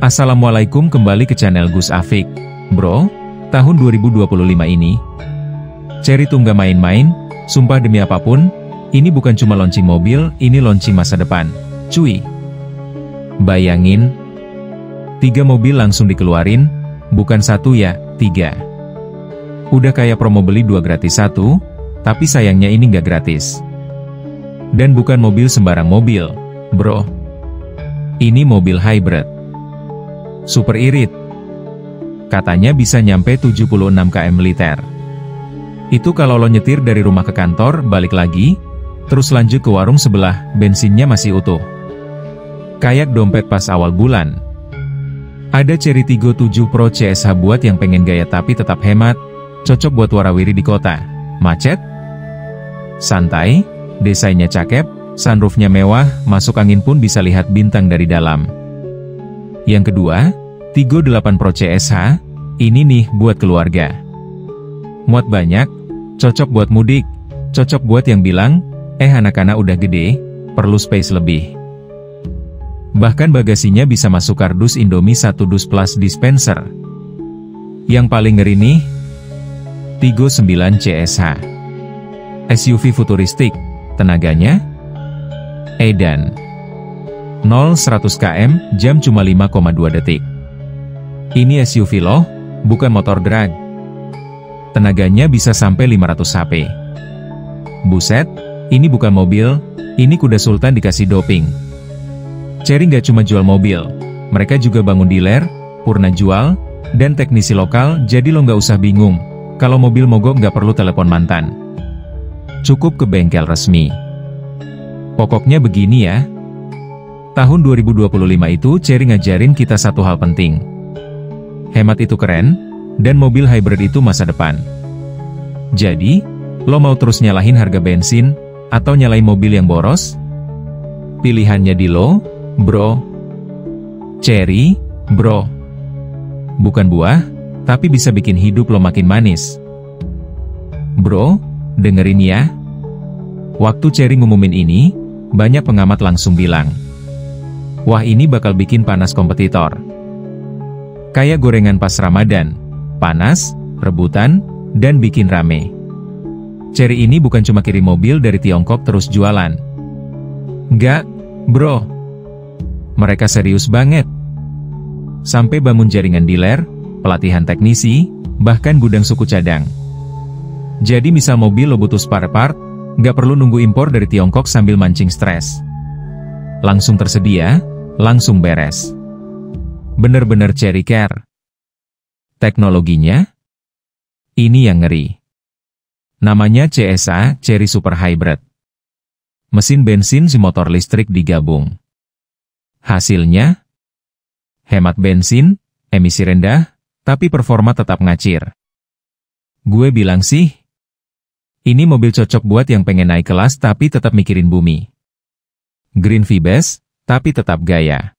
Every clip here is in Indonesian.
Assalamualaikum, kembali ke channel Gus Afik. Bro, tahun 2025 ini Cherry tuh nggak main-main, sumpah demi apapun, ini bukan cuma launching mobil, ini launching masa depan. Cuy, bayangin, 3 mobil langsung dikeluarin, bukan 1 ya, 3. Udah kayak promo beli 2 gratis 1, tapi sayangnya ini nggak gratis. Dan bukan mobil sembarang mobil, bro. Ini mobil hybrid. Super irit. Katanya bisa nyampe 76 km liter. Itu kalau lo nyetir dari rumah ke kantor, balik lagi, terus lanjut ke warung sebelah, bensinnya masih utuh. Kayak dompet pas awal bulan. Ada Cherry Tiggo 7 Pro CSH buat yang pengen gaya tapi tetap hemat, cocok buat warawiri di kota, macet, santai, desainnya cakep, sunroofnya mewah, masuk angin pun bisa lihat bintang dari dalam. Yang kedua, Tiggo 8 Pro CSH, ini nih buat keluarga. Muat banyak, cocok buat mudik, cocok buat yang bilang, anak-anak udah gede, perlu space lebih. Bahkan bagasinya bisa masuk kardus Indomie 1 dus plus dispenser. Yang paling ngeri nih, Tiggo 9 CSH. SUV futuristik, tenaganya edan. 0-100 km, jam cuma 5,2 detik. Ini SUV loh, bukan motor drag. Tenaganya bisa sampai 500 HP. Buset, ini bukan mobil, ini kuda sultan dikasih doping. Cherry nggak cuma jual mobil, mereka juga bangun dealer, purna jual, dan teknisi lokal, jadi lo nggak usah bingung. Kalau mobil mogok nggak perlu telepon mantan. Cukup ke bengkel resmi. Pokoknya begini ya. Tahun 2025 itu Cherry ngajarin kita satu hal penting. Hemat itu keren, dan mobil hybrid itu masa depan. Jadi, lo mau terus nyalahin harga bensin, atau nyalain mobil yang boros? Pilihannya di lo, bro. Cherry, bro. Bukan buah, tapi bisa bikin hidup lo makin manis. Bro, dengerin ya. Waktu Cherry ngumumin ini, banyak pengamat langsung bilang, wah ini bakal bikin panas kompetitor. Kayak gorengan pas Ramadan, panas, rebutan, dan bikin rame. Cherry ini bukan cuma kirim mobil dari Tiongkok terus jualan. Nggak, bro. Mereka serius banget. Sampai bangun jaringan dealer, pelatihan teknisi, bahkan gudang suku cadang. Jadi misal mobil lo butuh spare part, nggak perlu nunggu impor dari Tiongkok sambil mancing stres. Langsung tersedia, langsung beres. Bener-bener Cherry care. Teknologinya? Ini yang ngeri. Namanya CSH, Cherry Super Hybrid. Mesin bensin si motor listrik digabung. Hasilnya? Hemat bensin, emisi rendah, tapi performa tetap ngacir. Gue bilang sih, ini mobil cocok buat yang pengen naik kelas tapi tetap mikirin bumi. Green V-Base, tapi tetap gaya.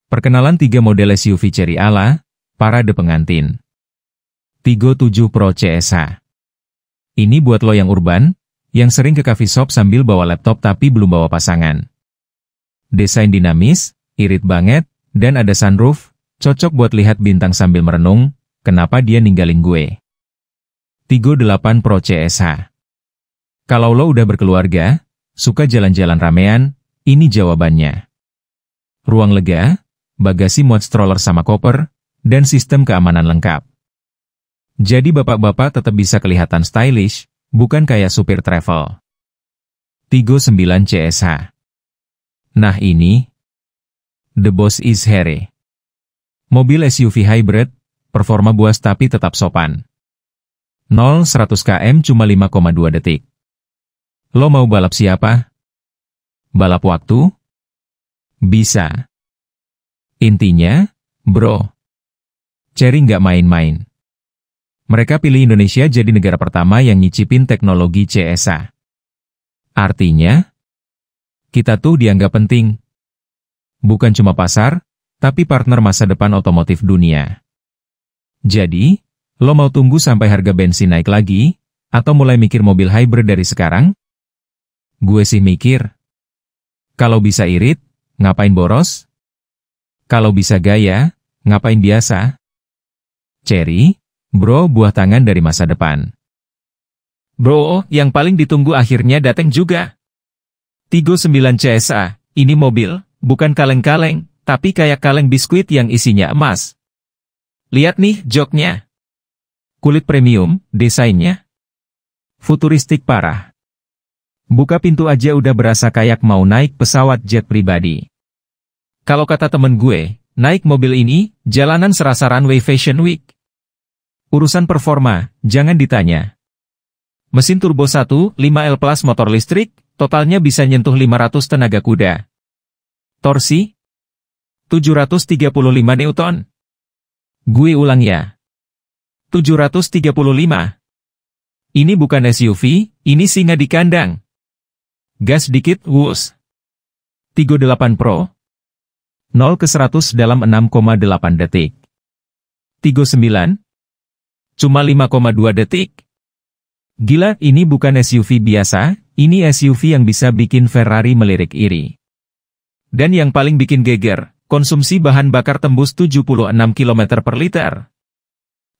Perkenalan 3 model SUV Cherry ala parade pengantin. Tiggo 7 Pro CSH. Ini buat lo yang urban, yang sering ke coffee shop sambil bawa laptop tapi belum bawa pasangan. Desain dinamis, irit banget, dan ada sunroof, cocok buat lihat bintang sambil merenung, kenapa dia ninggalin gue. Tiggo 8 Pro CSH. Kalau lo udah berkeluarga, suka jalan-jalan ramean, ini jawabannya. Ruang lega, bagasi muat stroller sama koper, dan sistem keamanan lengkap. Jadi bapak-bapak tetap bisa kelihatan stylish, bukan kayak supir travel. Tiggo 9 CSH. Nah ini, the boss is here. Mobil SUV hybrid, performa buas tapi tetap sopan. 0-100 km cuma 5,2 detik. Lo mau balap siapa? Balap waktu? Bisa. Intinya, bro, Cherry nggak main-main. Mereka pilih Indonesia jadi negara pertama yang nyicipin teknologi CSH. Artinya, kita tuh dianggap penting. Bukan cuma pasar, tapi partner masa depan otomotif dunia. Jadi, lo mau tunggu sampai harga bensin naik lagi, atau mulai mikir mobil hybrid dari sekarang? Gue sih mikir, kalau bisa irit, ngapain boros? Kalau bisa gaya, ngapain biasa? Cherry, bro, buah tangan dari masa depan. Bro, yang paling ditunggu akhirnya datang juga. Tigo 9 CSA, ini mobil, bukan kaleng-kaleng, tapi kayak kaleng biskuit yang isinya emas. Lihat nih joknya. Kulit premium, desainnya futuristik parah. Buka pintu aja udah berasa kayak mau naik pesawat jet pribadi. Kalau kata temen gue, naik mobil ini, jalanan serasa runway Fashion Week. Urusan performa, jangan ditanya. Mesin turbo 1.5L plus motor listrik, totalnya bisa nyentuh 500 tenaga kuda. Torsi 735 Newton. Gue ulang ya. 735. Ini bukan SUV, ini singa di kandang. Gas dikit, wus. Tigo 8 Pro. 0 ke 100 dalam 6,8 detik. Tigo 9. Cuma 5,2 detik. Gila, ini bukan SUV biasa, ini SUV yang bisa bikin Ferrari melirik iri. Dan yang paling bikin geger, konsumsi bahan bakar tembus 76 km per liter.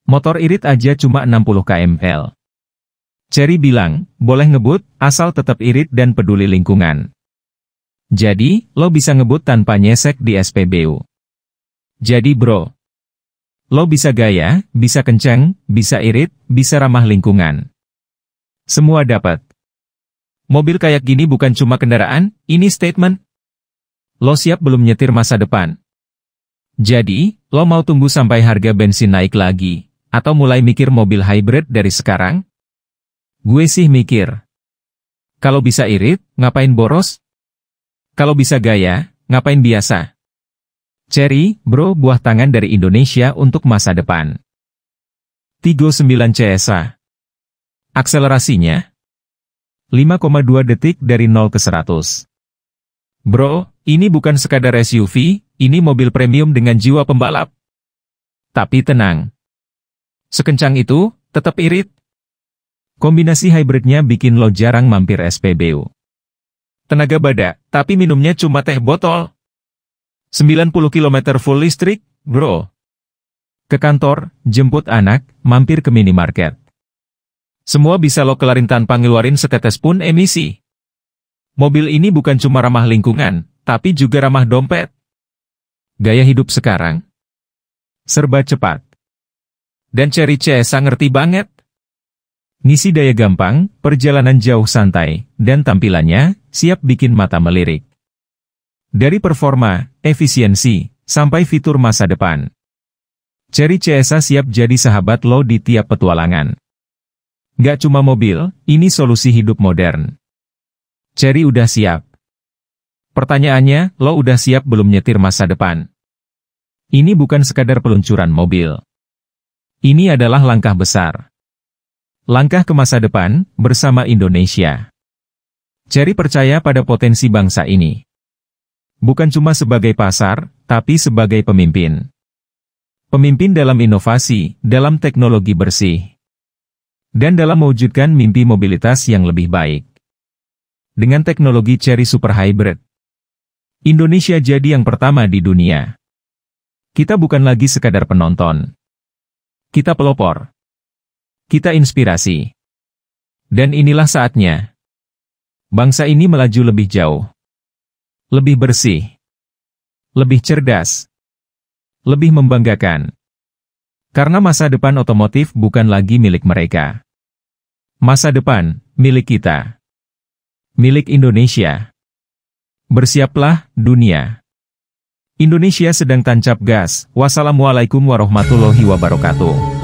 Motor irit aja cuma 60 km/h. Cherry bilang, boleh ngebut, asal tetap irit dan peduli lingkungan. Jadi, lo bisa ngebut tanpa nyesek di SPBU. Jadi bro, lo bisa gaya, bisa kenceng, bisa irit, bisa ramah lingkungan. Semua dapat. Mobil kayak gini bukan cuma kendaraan, ini statement. Lo siap belum nyetir masa depan? Jadi, lo mau tunggu sampai harga bensin naik lagi, atau mulai mikir mobil hybrid dari sekarang? Gue sih mikir, kalau bisa irit, ngapain boros? Kalau bisa gaya, ngapain biasa? Cherry, bro, buah tangan dari Indonesia untuk masa depan. Tigo 9 CSA. Akselerasinya 5,2 detik dari 0 ke 100. Bro, ini bukan sekadar SUV, ini mobil premium dengan jiwa pembalap. Tapi tenang. Sekencang itu, tetap irit. Kombinasi hybridnya bikin lo jarang mampir SPBU. Tenaga badak, tapi minumnya cuma teh botol. 90 km full listrik, bro. Ke kantor, jemput anak, mampir ke minimarket. Semua bisa lo kelarin tanpa ngeluarin setetes pun emisi. Mobil ini bukan cuma ramah lingkungan, tapi juga ramah dompet. Gaya hidup sekarang serba cepat. Dan Cherry CSA ngerti banget. Ngisi daya gampang, perjalanan jauh santai, dan tampilannya siap bikin mata melirik. Dari performa, efisiensi, sampai fitur masa depan. Cherry CSA siap jadi sahabat lo di tiap petualangan. Nggak cuma mobil, ini solusi hidup modern. Cherry udah siap. Pertanyaannya, lo udah siap belum nyetir masa depan? Ini bukan sekadar peluncuran mobil. Ini adalah langkah besar. Langkah ke masa depan, bersama Indonesia. Cherry percaya pada potensi bangsa ini. Bukan cuma sebagai pasar, tapi sebagai pemimpin. Pemimpin dalam inovasi, dalam teknologi bersih. Dan dalam mewujudkan mimpi mobilitas yang lebih baik. Dengan teknologi Cherry Super Hybrid, Indonesia jadi yang pertama di dunia. Kita bukan lagi sekadar penonton. Kita pelopor. Kita inspirasi. Dan inilah saatnya. Bangsa ini melaju lebih jauh. Lebih bersih. Lebih cerdas. Lebih membanggakan. Karena masa depan otomotif bukan lagi milik mereka. Masa depan, milik kita. Milik Indonesia. Bersiaplah, dunia. Indonesia sedang tancap gas. Wassalamualaikum warahmatullahi wabarakatuh.